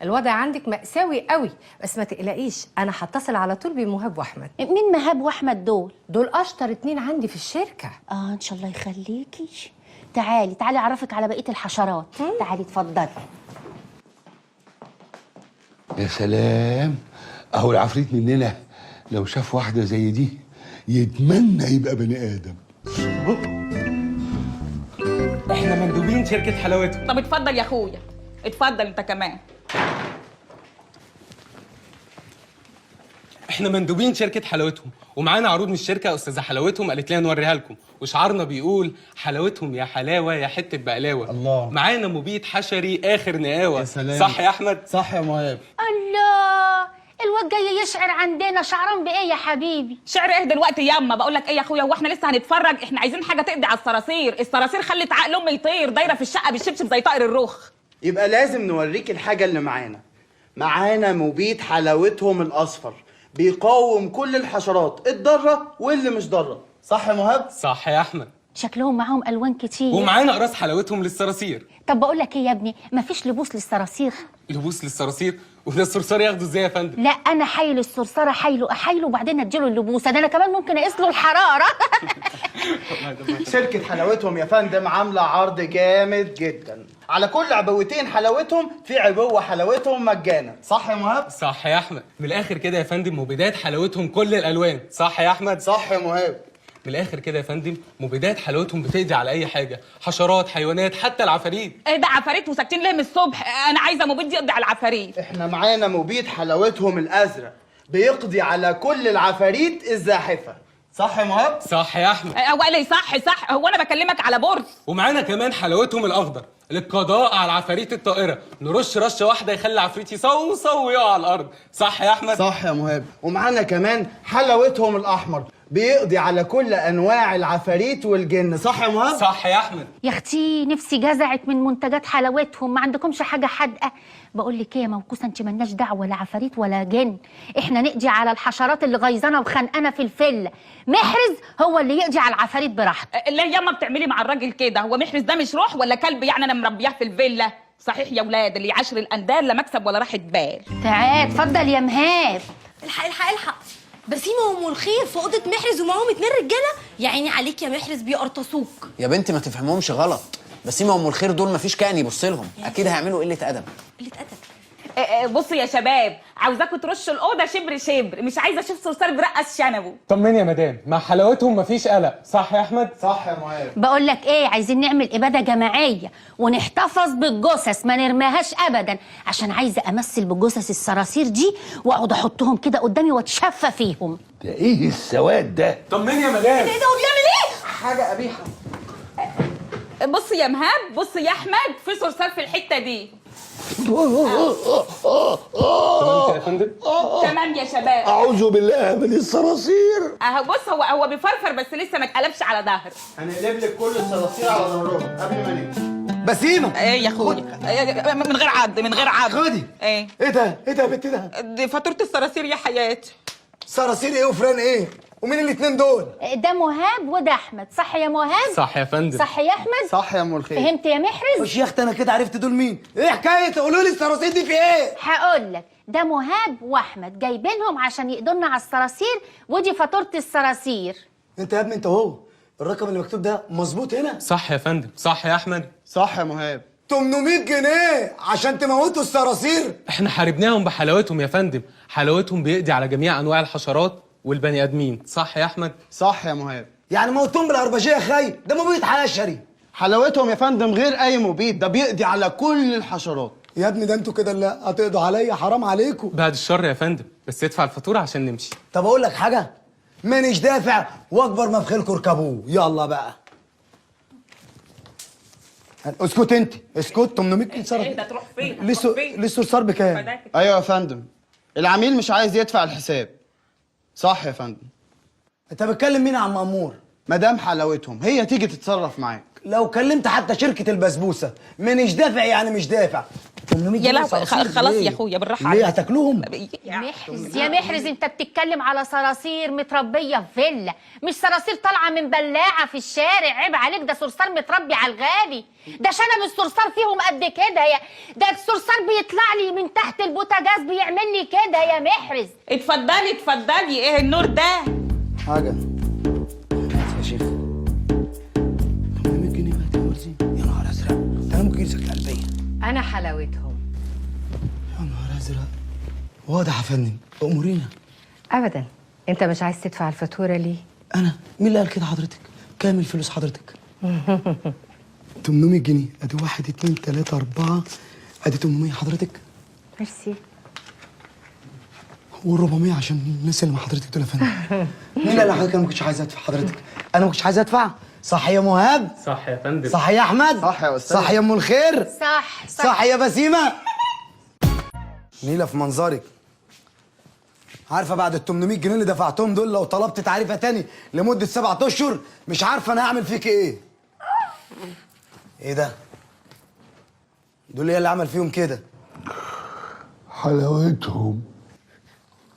الوضع عندك مأساوي قوي، بس ما تقلقيش، انا هتصل على طول بمهاب واحمد. مين مهاب واحمد دول؟ دول اشطر 2 عندي في الشركه. ان شاء الله يخليكي. تعالي اعرفك على بقيه الحشرات. تعالي اتفضلي. يا سلام، اهو العفريت مننا لو شاف واحده زي دي يتمنى يبقى بني ادم. احنا مندوبين شركة حلاوتهم. طب اتفضل يا اخويا، اتفضل انت كمان. احنا مندوبين شركة حلاوتهم ومعانا عروض من الشركة يا استاذة حلاوتهم، قالت لنا نوريها لكم، وشعارنا بيقول حلاوتهم يا حلاوة يا حتة بقلاوة. الله. معانا مبيد حشري اخر نقاوة. يا سلام. صح يا احمد؟ صح يا مهاب. الله، الواد جاي يشعر عندنا. شعران بايه يا حبيبي؟ شعر ايه دلوقتي ياما؟ بقول لك ايه يا اخويا، هو احنا لسه هنتفرج؟ احنا عايزين حاجه تقضي على الصراصير. الصراصير خلت عقل امي يطير، دايره في الشقه بالشبشب زي طائر الرخ. يبقى لازم نوريك الحاجة اللي معانا مبيد حلاوتهم الأصفر، بيقاوم كل الحشرات الضارة واللي مش ضارة. صح يا مهاب؟ صح يا احمد. شكلهم معاهم الوان كتير. ومعانا اقراص حلاوتهم للصراصير. طب بقول لك ايه يا ابني، مفيش لبوس للصراصير؟ لبوس للصراصير؟ وده الصرصار ياخده ازاي يا فندم؟ لا، انا حايل الصرصاره، احايله وبعدين اديله اللبوسه. ده انا كمان ممكن اقيس له الحراره. شركة حلاوتهم يا فندم عاملة عرض جامد جدا على كل عبوتين حلاوتهم، في عبوة حلاوتهم مجانا. صح يا مهاب؟ صح يا احمد. من الاخر كده يا فندم، مبيدات حلاوتهم كل الالوان. صح يا احمد؟ صح يا مهاب. من الاخر كده يا فندم، مبيدات حلاوتهم بتقضي على اي حاجه، حشرات، حيوانات، حتى العفاريت. ايه ده عفاريت وساكتين ليه من الصبح؟ انا عايزه مبيد يقضي على العفاريت. احنا معانا مبيد حلاوتهم الأزرق، بيقضي على كل العفاريت الزاحفة. صح يا مهاب؟ صح يا احمد. هو قال لي صح، هو انا بكلمك على بورس؟ ومعانا كمان حلاوتهم الاخضر للقضاء على العفاريت الطائره، نرش رشه واحده يخلي العفريت يصوصو ويقع على الارض. صح يا احمد؟ صح يا مهاب. ومعانا كمان حلاوتهم الأحمر، بيقضي على كل أنواع العفاريت والجن. صح يا مهاب؟ صح يا احمد. يا اختي نفسي جزعت من منتجات حلاوتهم. ما عندكمش حاجه حادقه؟ بقول لك ايه يا موكوسه، انت مالناش دعوه لا عفاريت ولا جن. احنا نقضي على الحشرات اللي غيظانه وخانقانه في الفله. محرز هو اللي يقضي على العفاريت براحته. ليه ياما بتعملي مع الراجل كده؟ هو محرز ده مش روح ولا كلب يعني انا مربياه في الفيلا؟ صحيح يا ولاد، اللي يعاشر الاندال لا مكسب ولا راحه بال. تعال اتفضل يا مهاب. الحق بسيمة وام الخير في اوضه محرز ومعاهم 2 رجاله. يا عيني عليك يا محرز، بيقرطصوك. يا بنتي ما تفهمهمش غلط، بسيمة وام الخير دول مفيش كائن يبص لهم، اكيد هيعملوا قله ادب. قله ادب. بصوا يا شباب، عاوزاكم ترشوا الاوضه شبر شبر، مش عايزه اشوف صرصار بيرقص شنبه. طمني يا مدام، مع حلاوتهم مفيش قلق. صح يا احمد؟ صح يا مهاب. بقول لك ايه، عايزين نعمل اباده جماعيه ونحتفظ بالجثث، ما نرميهاش ابدا، عشان عايزه امثل بجثث الصراصير دي واقعد احطهم كده قدامي واتشفى فيهم. ده ايه السواد ده؟ طمني يا مدام. ايه ده وبيعمل ايه؟ حاجة قبيحة. بص يا مهاب، بص يا احمد، في صرصار في الحته دي. تمام يا فندم؟ تمام يا شباب. اعوذ بالله من الصراصير. اهو بص، هو بيفرفر بس لسه ما اتقلبش على ظهر. هنقلب لك كل الصراصير على ظهرهم قبل ما نمشي. بسيمة. ايه يا اخويا؟ من غير عض، من غير عض. خدي. ايه ده يا بنت ده؟ دي فاتوره الصراصير يا حياتي. صراصير ايه وفران ايه؟ ومين الاتنين دول؟ ده مهاب وده احمد. صح يا مهاب؟ صح يا فندم. صح يا احمد؟ صح يا ام الخير. فهمت يا محرز؟ مش يا اختي انا كده عرفت دول مين؟ ايه حكايه؟ قولوا لي الصراصير دي في ايه؟ هقول لك، ده مهاب واحمد جايبينهم عشان يقدرنا على الصراصير، ودي فاتوره الصراصير. انت يا ابني انت اهو، الرقم اللي مكتوب ده مظبوط هنا؟ صح يا فندم. صح يا احمد. صح يا مهاب. 800 جنيه عشان تموتوا الصراصير؟ احنا حاربناهم بحلاوتهم يا فندم، حلاوتهم بيقضي على جميع انواع الحشرات والبني ادمين. صح يا احمد؟ صح يا مهاب. يعني موتهم بالعربجيه يا خي؟ ده مبيد حشري. حلاوتهم يا فندم غير اي مبيد، ده بيقضي على كل الحشرات. يا ابني ده انتوا كده اللي هتقضوا عليا، حرام عليكم. بعد الشر يا فندم، بس ادفع الفاتوره عشان نمشي. طب اقول لك حاجه، مانيش دافع واكبر ما في خيلكم اركبوه. يلا بقى اسكت انت، اسكت. 800 جنيه صرف. ايه ده؟ تروح فين؟ لسه الصار بكام؟ ايوه يا فندم، العميل مش عايز يدفع الحساب. صح يا فندم. انت بتكلم مين يا عم امور؟ مدام حلاوتهم هي تيجي تتصرف معاك. لو كلمت حتى شركه البسبوسه مانيش دافع، يعني مش دافع. 800 يا جنيه لهوي صراصير خلاص ليه؟ يا اخويا بالراحه ليه عليك. هتاكلوهم؟ محرز يا محرز، انت بتتكلم على صراصير متربيه في فيلا، مش صراصير طالعه من بلاعه في الشارع. عيب عليك، ده صرصار متربي على الغالي. ده شنب الصرصار فيهم قد كده ده الصرصار بيطلع لي من تحت البوتاجاز بيعمل لي كده يا محرز. اتفضلي اتفضلي، ايه النور ده؟ حاجه يا شيخ 800 جنيه بقى يا مرزي. يا نهار ازرق، ده انا ممكن يمسك قلبي. انا حلاوتهم. يا نهار ازرق، واضح يا فندم، امورينا. ابدا. انت مش عايز تدفع الفاتوره ليه؟ انا مين اللي قال كده حضرتك؟ كام الفلوس حضرتك؟ 800 جنيه، ادي 1 2 3 4 ادي 800 حضرتك. ميرسي. وال400 عشان الناس اللي مع حضرتك دول يا فندم. مين اللي قال لحضرتك انا ما كنتش عايز ادفع حضرتك؟ انا ما كنتش عايز ادفع؟ صح يا مهاب؟ صح يا فندم. صح يا احمد؟ صح يا أستاذ. صح يا ام الخير؟ صح صح يا بسيمه؟ نيله في منظرك. عارفه بعد ال 800 جنيه اللي دفعتهم دول لو طلبت تعريفه تاني لمده 7 اشهر مش عارفه انا هعمل فيك ايه؟ ايه ده؟ دول ايه اللي عمل فيهم كده؟ حلاوتهم.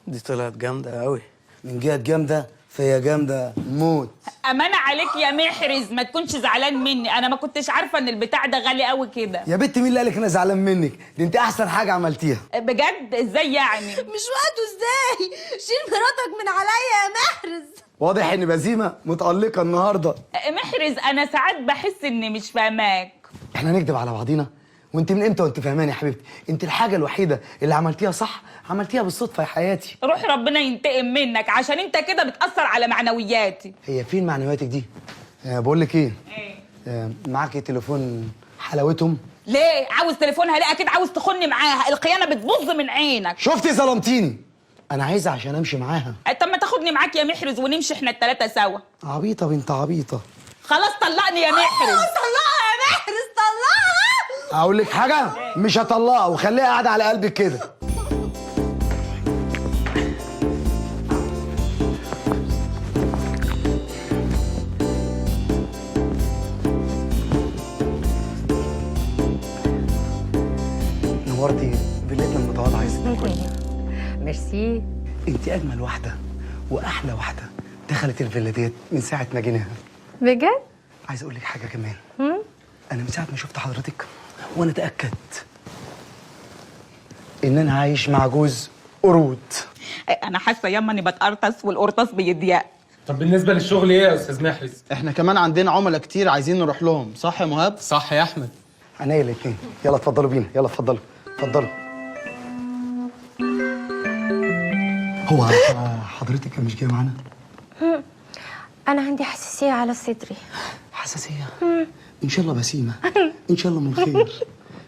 دي طلعت جامده قوي. من جهه جامده فهي جامده موت. امانه عليك يا محرز، ما تكونش زعلان مني، انا ما كنتش عارفه ان البتاع ده غالي قوي كده. يا بنت مين اللي قالك انا زعلان منك؟ دي انت احسن حاجه عملتيها. بجد ازاي يعني؟ مش وقته ازاي؟ شيل مراتك من عليا يا محرز. واضح ان بسيمه متالقه النهارده. محرز انا ساعات بحس اني مش فاهماك. احنا نكدب على بعضينا؟ وانت من امتى وانت فاهماني يا حبيبتي؟ انت الحاجه الوحيده اللي عملتيها صح عملتيها بالصدفه يا حياتي. روح ربنا ينتقم منك عشان انت كده بتأثر على معنوياتي. هي فين معنوياتك دي؟ بقول لك ايه؟ معاكي تليفون حلاوتهم؟ ليه عاوز تليفونها؟ ليه؟ اكيد عاوز تخني معاها، الخيانه بتبظ من عينك. شفتي ظلمتيني. انا عايزه عشان امشي معاها. طب ما تاخدني معاك يا محرز ونمشي احنا الثلاثه سوا. عبيطه بنت عبيطه. خلاص طلقني يا محرز. طلعها يا محرز طلعها. اقول لك حاجه؟ مش هطلقها وخليها قاعده على قلبك كده. نورتي فيلتنا المتواضعه يا ست الكل. ميرسي. انت اجمل واحده واحلى واحده دخلت الفيلا ديت من ساعه ما جيناها. بجد؟ عايز اقول لك حاجه كمان. انا من ساعه ما شفت حضرتك وانا اتاكدت ان انا عايش مع جوز قرود. انا حاسه ياما اني بتقرطس والقرطاس بيضيق. طب بالنسبه للشغل ايه يا استاذ محرز؟ احنا كمان عندنا عملاء كتير عايزين نروح لهم، صح يا مهاب؟ صح يا احمد. عينيا الاتنين. يلا اتفضلوا بينا، يلا اتفضلوا اتفضلوا. هو حضرتك مش جايه معانا؟ انا عندي حساسيه على صدري. حساسيه؟ ان شاء الله بسيمه. ان شاء الله من الخير.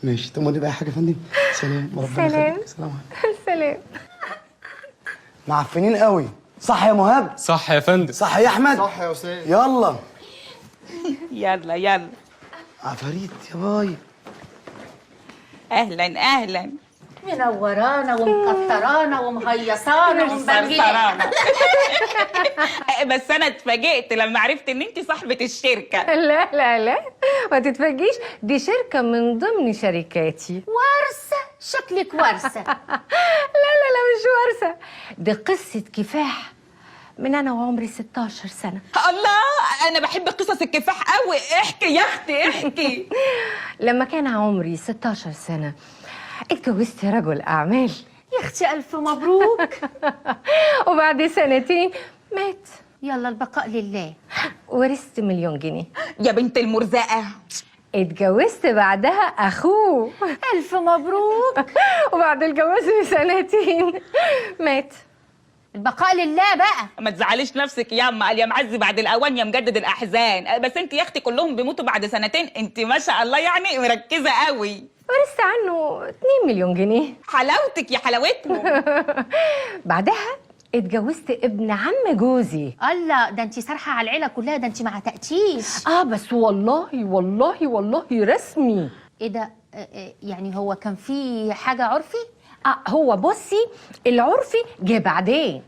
ماشي، تمرني بأي حاجه يا فندم. سلام. ربنا يخليك. سلام عليكم. سلام. معفنين قوي. صح يا مهاب؟ صح يا فندم. صح يا احمد؟ صح يا استاذ. يلا. يلا يلا. عفاريت يا باي. اهلا اهلا. منورانا ومكترانا ومهيصانا ومبرجلانا. بس انا اتفاجئت لما عرفت ان انت صاحبه الشركه. لا لا لا، ما تتفاجئيش، دي شركه من ضمن شركاتي. ورثه؟ شكلك ورثه. لا لا لا، مش ورثه، دي قصه كفاح من انا وعمري 16 سنه. الله، انا بحب قصص الكفاح قوي. احكي يا اختي احكي. لما كان عمري 16 سنه اتجوزت رجل اعمال. يا اختي الف مبروك. وبعد 2 سنين مات. يلا البقاء لله. ورثت 1,000,000 جنيه. يا بنت المرزقه. اتجوزت بعدها اخوه. الف مبروك. وبعد الجواز ب2 سنين مات. البقاء لله بقى. ما تزعليش نفسك ياما، قال يا معزي بعد الاوان يا مجدد الاحزان. بس انت يا اختي كلهم بيموتوا بعد 2 سنين، انت ما شاء الله يعني مركزه قوي. ورثت عنه 2,000,000 جنيه. حلاوتك يا حلاوتهم. بعدها اتجوزت ابن عم جوزي. الله، ده انت سارحه على العيله كلها، ده انت ما عتقتيش. بس والله والله والله رسمي. ايه ده؟ يعني هو كان في حاجه عرفي؟ هو بصي، العرفي جه بعدين.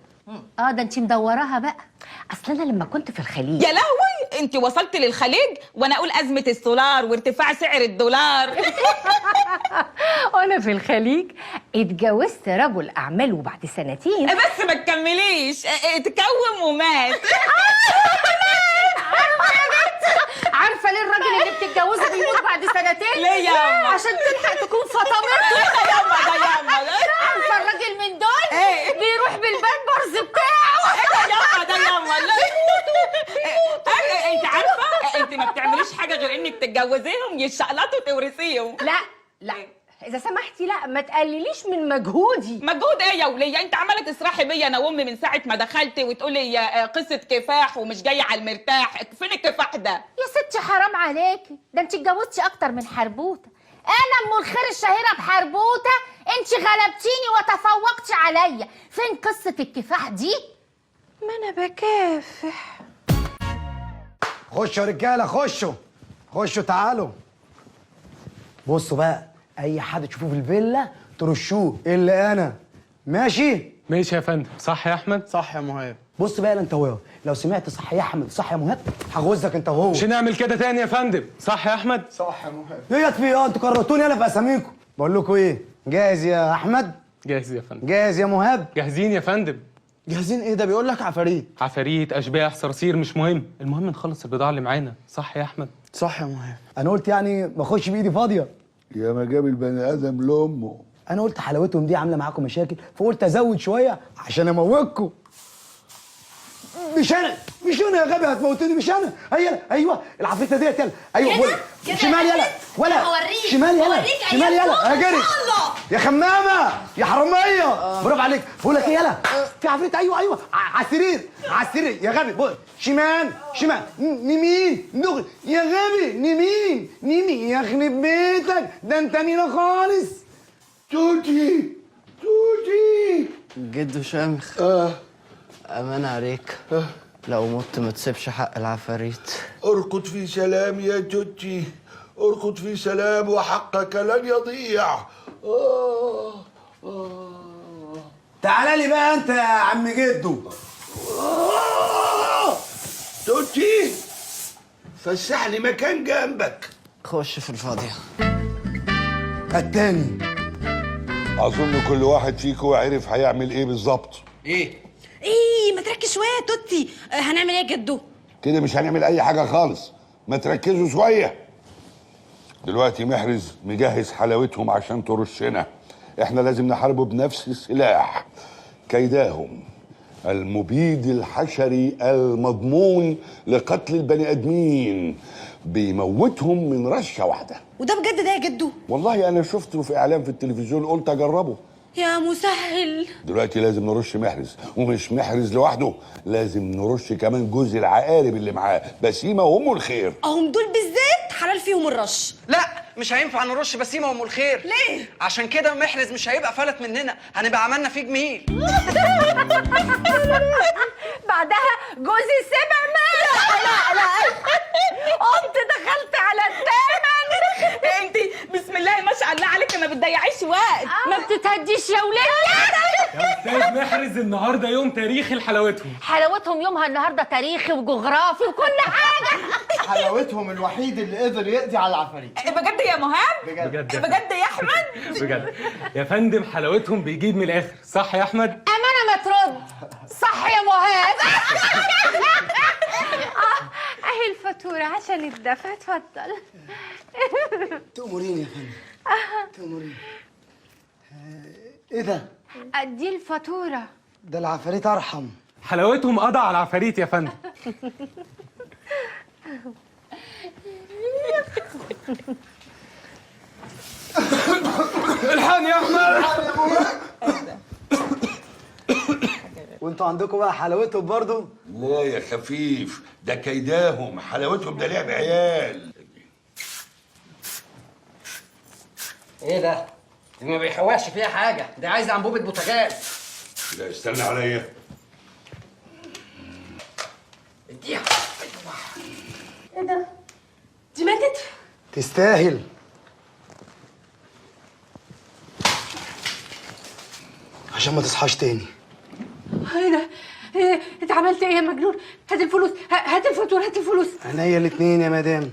ده انت مدوراها بقى. اصل انا لما كنت في الخليج. يا لهوي، انت وصلت للخليج وانا اقول ازمه السولار وارتفاع سعر الدولار. وانا في الخليج اتجوزت رجل اعمال وبعد سنتين بس ما تكمليش، اتكوم ومات. عارفه ليه الراجل اللي بتتجوزه بيموت بعد سنتين؟ ليه ياما؟ عشان تلحق تكون فطمته. ياما ده ياما عارفه الراجل من دول ايه؟ بيروح بالبامبرز بتاعه. ياما ده ياما. انت عارفه انت ما بتعمليش حاجه غير انك تتجوزيهم يشقلطوا تورثيهم. لا اذا سمحتي لا ما تقلليش من مجهودي. مجهود ايه يا وليه؟ انت عماله تسرحي بيا انا وامي من ساعه ما دخلت وتقولي يا قصه كفاح ومش جايه على المرتاح. فين الكفاح ده؟ يا ستي حرام عليكي، ده انت اتجوزتي اكتر من حربوته. انا ام الخير الشهيره بحربوته، انت غلبتيني وتفوقتي عليا. فين قصه الكفاح دي؟ ما انا بكافح. خشوا يا رجاله، خشوا تعالوا. بصوا بقى، اي حد تشوفوه في الفيلا ترشوه الا انا، ماشي؟ ماشي يا فندم. صح يا احمد؟ صح يا مهاب. بص بقى انت وهو، لو سمعت صح يا احمد صح يا مهاب هغوزك انت وهو. مش هنعمل كده تاني يا فندم. صح يا احمد؟ صح يا مهاب. ديت في ايه؟ انتوا كرهتوني انا في اساميكم. بقول لكم ايه، جاهز يا احمد؟ جاهز يا فندم. جاهز يا مهاب؟ جاهزين يا فندم. جاهزين ايه؟ ده بيقول لك عفاريت. عفاريت، اشباح، صراصير، مش مهم، المهم نخلص البضاعه اللي معانا. صح يا احمد؟ صح يا مهاب. انا قلت يعني ما اخش بايدي فاضيه. يا ما جاب البني ادم لامه. انا قلت حلاوتهم دي عامله معاكم مشاكل، فقلت ازود شويه عشان اموتكم. مش انا يا غبي هتموتني، مش انا. ايوه العفريته ديت يلا. ايوه كده؟ كده شمال يلا ولا هوريك. شمال يلا هوريك شمال أيام يلا فوق يا جري إن شاء الله. يا خمامه يا حراميه. برافو عليك. بقول لك ايه يلا، في عفريت. ايوه على السرير يا غبي. بقول شمال يمين دغري يا غبي. نيمين يخرب بيتك، ده انت نينا خالص. توتي جدو شامخ، أمان عليك. لو مت ما تسيبش حق العفاريت. ارقد في سلام يا توتي، ارقد في سلام وحقك لن يضيع. تعال لي بقى انت يا عم جدو. توتي فسحني مكان جنبك. خش في الفاضية. التاني. اظن كل واحد فيكم عرف هيعمل ايه بالظبط. ايه ما تركز شويه يا توتي. هنعمل ايه يا جدو؟ كده مش هنعمل اي حاجه خالص، ما تركزوا شويه. دلوقتي محرز مجهز حلاوتهم عشان ترشنا. احنا لازم نحاربه بنفس السلاح، كيداهم المبيد الحشري المضمون لقتل البني ادمين، بيموتهم من رشه واحده. وده بجد ده يا جدو؟ والله انا شفته في اعلان في التلفزيون قلت اجربه. يا مسهل. دلوقتي لازم نرش محرز، ومش محرز لوحده، لازم نرش كمان جوز العقارب اللي معاه، بسيمه وام الخير. اهم دول بالذات حلال فيهم الرش. لا مش هينفع نرش بسيمة وأم الخير. ليه؟ عشان كده محرز مش هيبقى فلت مننا، هنبقى عملنا فيه جميل. بعدها جوزي سمع لا قمت دخلت على الثامن. انت بسم الله ما شاء الله عليك ما بتضيعيش وقت. ما بتتهديش يا ولاد. يا استاذ محرز، النهارده يوم تاريخي لحلاوتهم. حلاوتهم يومها النهارده تاريخي وجغرافي وكل حاجه. حلاوتهم الوحيد اللي قدر يقضي على العفاريت. بجد يا مهاب؟ بجد بجد يا احمد؟ بجد يا فندم، حلاوتهم بيجيب من الاخر. صح يا احمد؟ امانه ما ترد. صح يا مهاب. اهي الفاتوره عشان الدفع. اتفضل. تأمريني يا فندم. تأمريني. ايه ده؟ دي الفاتوره. ده العفاريت ارحم. حلاوتهم قضى على العفاريت يا فندم. الحقني يا احمد. وانتوا عندكم بقى حلاوتهم برضو؟ لا يا خفيف، ده كيداهم، حلاوتهم ده لعب عيال. ايه ده؟ دي ما بيحوقش فيها حاجة، دي عايزة أنبوبة بوتاجاز. لا استنى عليا. اديها. ايه ده؟ دي ماتت؟ تستاهل. عشان ما تصحاش تاني. ايه ده؟ انت عملت عملت ايه يا مجنون؟ هات الفلوس، هات الفاتوره، هات الفلوس. عينيا الاتنين يا مدام.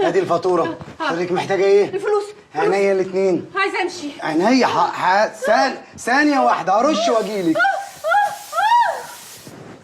ادي الفاتوره. حضرتك محتاجه ايه؟ الفلوس. عينيا الاتنين. عايزه امشي. عينيا ثانيه واحده ارش واجيلك.